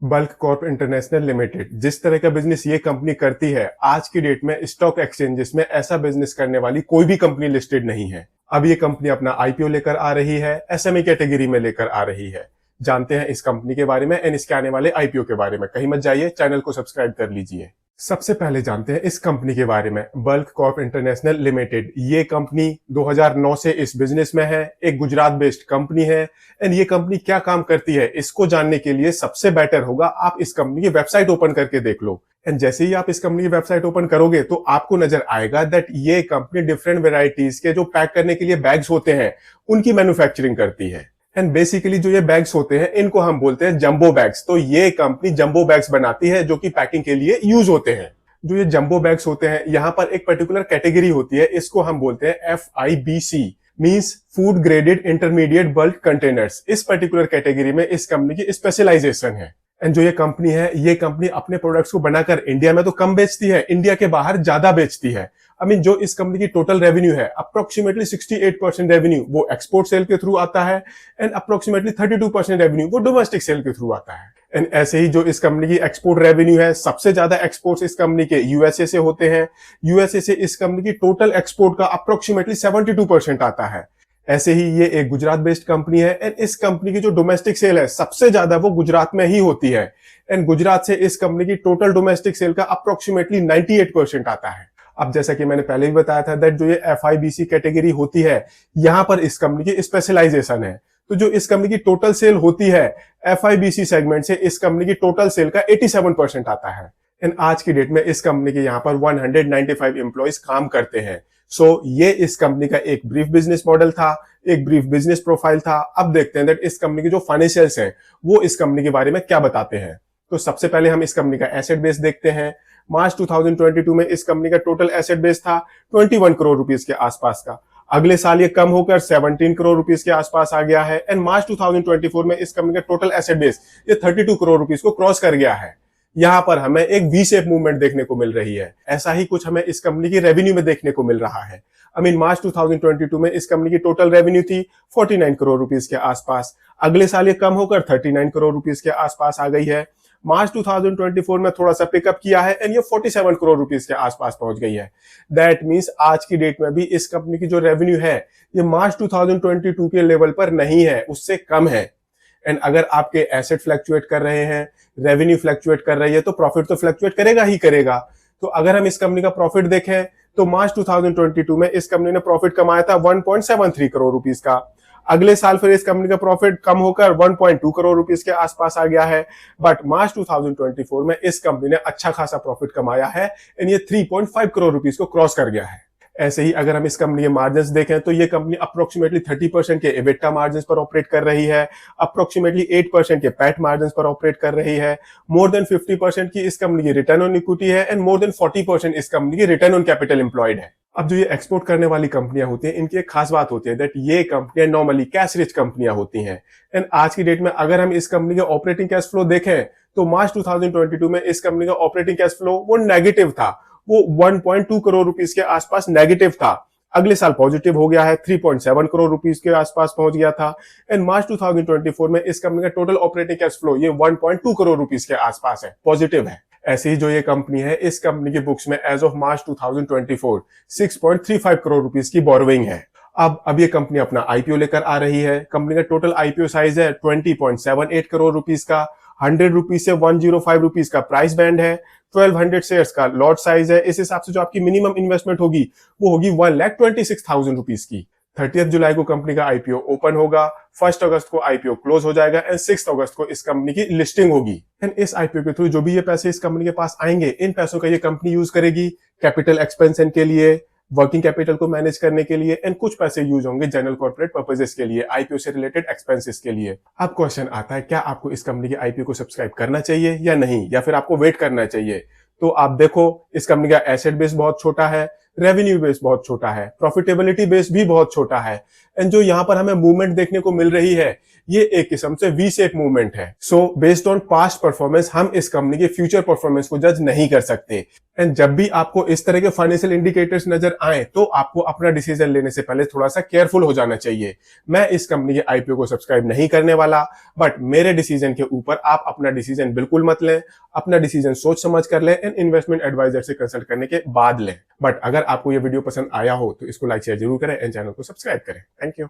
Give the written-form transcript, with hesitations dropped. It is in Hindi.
बल्क कॉर्प इंटरनेशनल लिमिटेड जिस तरह का बिजनेस ये कंपनी करती है, आज की डेट में स्टॉक एक्सचेंजेस में ऐसा बिजनेस करने वाली कोई भी कंपनी लिस्टेड नहीं है। अब ये कंपनी अपना आईपीओ लेकर आ रही है, एसएमई कैटेगरी में लेकर आ रही है। जानते हैं इस कंपनी के बारे में एंड इसके आने वाले आईपीओ के बारे में। कहीं मत जाइए, चैनल को सब्सक्राइब कर लीजिए। सबसे पहले जानते हैं इस कंपनी के बारे में। बल्क कॉर्प इंटरनेशनल लिमिटेड ये कंपनी 2009 से इस बिजनेस में है। एक गुजरात बेस्ड कंपनी है एंड ये कंपनी क्या काम करती है इसको जानने के लिए सबसे बेटर होगा आप इस कंपनी की वेबसाइट ओपन करके देख लो। एंड जैसे ही आप इस कंपनी की वेबसाइट ओपन करोगे तो आपको नजर आएगा दैट ये कंपनी डिफरेंट वेराइटीज के जो पैक करने के लिए बैग्स होते हैं उनकी मैन्युफैक्चरिंग करती है। एंड बेसिकली जो ये बैग्स होते हैं इनको हम बोलते हैं जंबो बैग्स। तो ये कंपनी जंबो बैग्स बनाती है जो कि पैकिंग के लिए यूज होते हैं। जो ये जंबो बैग्स होते हैं यहाँ पर एक पर्टिकुलर कैटेगरी होती है, इसको हम बोलते हैं FIBC, means food graded intermediate bulk containers. इस पर्टिकुलर कैटेगरी में इस कंपनी की स्पेशलाइजेशन है। एंड जो ये कंपनी है, ये कंपनी अपने प्रोडक्ट्स को बनाकर इंडिया में तो कम बेचती है, इंडिया के बाहर ज्यादा बेचती है। जो इस कंपनी की टोटल रेवेन्यू है, अप्रोक्सीमेटली 68% रेवेन्यू वो एक्सपोर्ट सेल के थ्रू आता है एंड अप्रोक्सीमेटली 32% रेवेन्यू वो डोमेस्टिक सेल के थ्रू आता है। एंड ऐसे ही जो इस कंपनी की एक्सपोर्ट रेवेन्यू है, सबसे ज्यादा एक्सपोर्ट्स इस कंपनी के यूएसए से होते हैं। यूएसए से इस कंपनी की टोटल एक्सपोर्ट का अप्रोक्सीमेटली 72% आता है। ऐसे ही ये एक गुजरात बेस्ड कंपनी है एंड इस कंपनी की जो डोमेस्टिक सेल है सबसे ज्यादा वो गुजरात में ही होती है। एंड गुजरात से इस कंपनी की टोटल डोमेस्टिक सेल का अप्रोक्सीमेटली 98% आता है। अब जैसा कि मैंने पहले भी बताया था दैट जो ये FIBC कैटेगरी होती है, यहाँ पर इस कंपनी की स्पेशलाइजेशन है। तो जो इस कंपनी की टोटल सेल होती है FIBC सेगमेंट से, इस कंपनी की टोटल सेल का 87% आता है। एंड आज की डेट में इस कंपनी के यहाँ पर 195 एम्प्लॉइज काम करते हैं। सो ये इस कंपनी का एक ब्रीफ बिजनेस मॉडल था, एक ब्रीफ बिजनेस प्रोफाइल था। अब देखते हैं दैट इस कंपनी के जो फाइनेंशियल्स हैं वो इस कंपनी के बारे में क्या बताते हैं। तो सबसे पहले हम इस कंपनी का एसेट बेस देखते हैं। मार्च 2022 में इस कंपनी का टोटल एसेट बेस था 21 करोड़ रुपीस के आसपास का। अगले साल ये कम होकर 17 करोड़ रुपीस के आसपास आ गया है एंड मार्च 2024 में इस कंपनी का टोटल एसेट बेस ये 32 करोड़ रुपीस को क्रॉस कर गया है। यहाँ पर हमें एक वी शेप मूवमेंट देखने को मिल रही है। ऐसा ही कुछ हमें इस कंपनी की रेवेन्यू में देखने को मिल रहा है। मार्च 2022 में इस कंपनी की टोटल रेवेन्यू थी 49 करोड़ रुपीस के आसपास। अगले साल ये कम होकर 39 करोड़ रुपीस के आसपास आ गई है। मार्च 2024 में थोड़ा सा पिकअप किया है एंड ये 47 करोड़ रुपीस के आसपास पहुंच गई है। दैट मींस आज की डेट में भी इस कंपनी की जो रेवेन्यू है ये मार्च 2022 के लेवल पर नहीं है, उससे कम है। एंड अगर आपके एसेट फ्लक्चुएट कर रहे हैं, रेवेन्यू फ्लक्चुएट कर रही है, तो प्रॉफिट तो फ्लक्चुएट करेगा ही करेगा। तो अगर हम इस कंपनी का प्रॉफिट देखें तो मार्च 2022 में इस कंपनी ने प्रॉफिट कमाया था 1.73 करोड़ रुपीस का। अगले साल फिर इस कंपनी का प्रॉफिट कम होकर 1.2 करोड़ रुपीस के आसपास आ गया है। बट मार्च 2024 में इस कंपनी ने अच्छा खासा प्रॉफिट कमाया है एंड ये 3.5 करोड़ रुपीस को क्रॉस कर गया है। ऐसे ही अगर हम इस कंपनी के मार्जिन्स देखें तो ये कंपनी अप्रोक्सीमेटली 30% के एबिटा मार्जिन्स पर ऑपरेट कर रही है, अप्रोक्सीमेटली 8% के पैट मार्जिन्स पर ऑपरेट कर रही है। मोर देन 50% की इस कंपनी की रिटर्न ऑन इक्विटी है एंड मोर देन 40% इस कंपनी की रिटर्न ऑन कैपिटल एम्प्लॉयड है। अब जो ये एक्सपोर्ट करने वाली कंपनियां होती हैं, इनकी एक खास बात होती है दैट ये कंपनियां नॉर्मली कैश रिच कंपनियां होती हैं। एंड आज की डेट में अगर हम इस कंपनी के ऑपरेटिंग कैश फ्लो देखें तो मार्च 2022 में इस कंपनी का ऑपरेटिंग कैश फ्लो वो नेगेटिव था, वो 1.2 करोड़ रुपीस के आसपास नेगेटिव था। अगले साल पॉजिटिव हो गया है, 3.7 करोड़ रुपीस के आसपास पहुंच गया था। एंड मार्च 2024 में इस कंपनी का टोटल ऑपरेटिंग कैश फ्लो ये 1.2 करोड़ रुपीस के आसपास है, पॉजिटिव है। ऐसे ही जो ये कंपनी है, इस कंपनी की बुक्स में as of March 2024 6.35 crore rupees की बोरोइंग है। अब ये कंपनी अपना आईपीओ लेकर आ रही है। कंपनी का टोटल आईपीओ साइज है 20.78 करोड़ रुपीस का। 100 रुपीज से 105 रुपीज का प्राइस बैंड है। 1200 शेयर्स का लॉट साइज है। इस हिसाब से जो आपकी मिनिमम इन्वेस्टमेंट होगी वो होगी 1,26,000 रुपीज की। 30 जुलाई को कंपनी का आईपीओ ओपन होगा, 1 अगस्त को आईपीओ क्लोज हो जाएगा एंड 6 अगस्त को इस कंपनी की लिस्टिंग होगी। एंड इस आईपीओ के थ्रू जो भी ये पैसे इस कंपनी के पास आएंगे, इन पैसों का ये कंपनी यूज करेगी कैपिटल एक्सपेंशन के लिए, वर्किंग कैपिटल को मैनेज करने के लिए एंड कुछ पैसे यूज होंगे जनरल कॉर्पोरेट पर्पसेस के लिए, आईपीओ से रिलेटेड एक्सपेंसेस के लिए। अब क्वेश्चन आता है, क्या आपको इस कंपनी के आईपीओ को सब्सक्राइब करना चाहिए या नहीं, या फिर आपको वेट करना चाहिए? तो आप देखो, इस कंपनी का एसेट बेस बहुत छोटा है, रेवेन्यू बेस बहुत छोटा है, प्रॉफिटेबिलिटी बेस भी बहुत छोटा है एंड जो यहाँ पर हमें मूवमेंट देखने को मिल रही है ये एक किस्म से वी शेप मूवमेंट है। So based on past performance हम इस कंपनी के फ्यूचर परफॉर्मेंस को जज नहीं कर सकते। एंड जब भी आपको इस तरह के फाइनेंशियल इंडिकेटर्स नजर आए तो आपको अपना डिसीजन लेने से पहले थोड़ा सा केयरफुल हो जाना चाहिए। मैं इस कंपनी के आईपीओ को सब्सक्राइब नहीं करने वाला, बट मेरे डिसीजन के ऊपर आप अपना डिसीजन बिल्कुल मत लें। अपना डिसीजन सोच समझ कर लें एंड इन्वेस्टमेंट एडवाइजर से कंसल्ट करने के बाद लें। बट अगर आपको ये वीडियो पसंद आया हो तो इसको लाइक शेयर जरूर करें एंड चैनल को सब्सक्राइब करें। Thank you.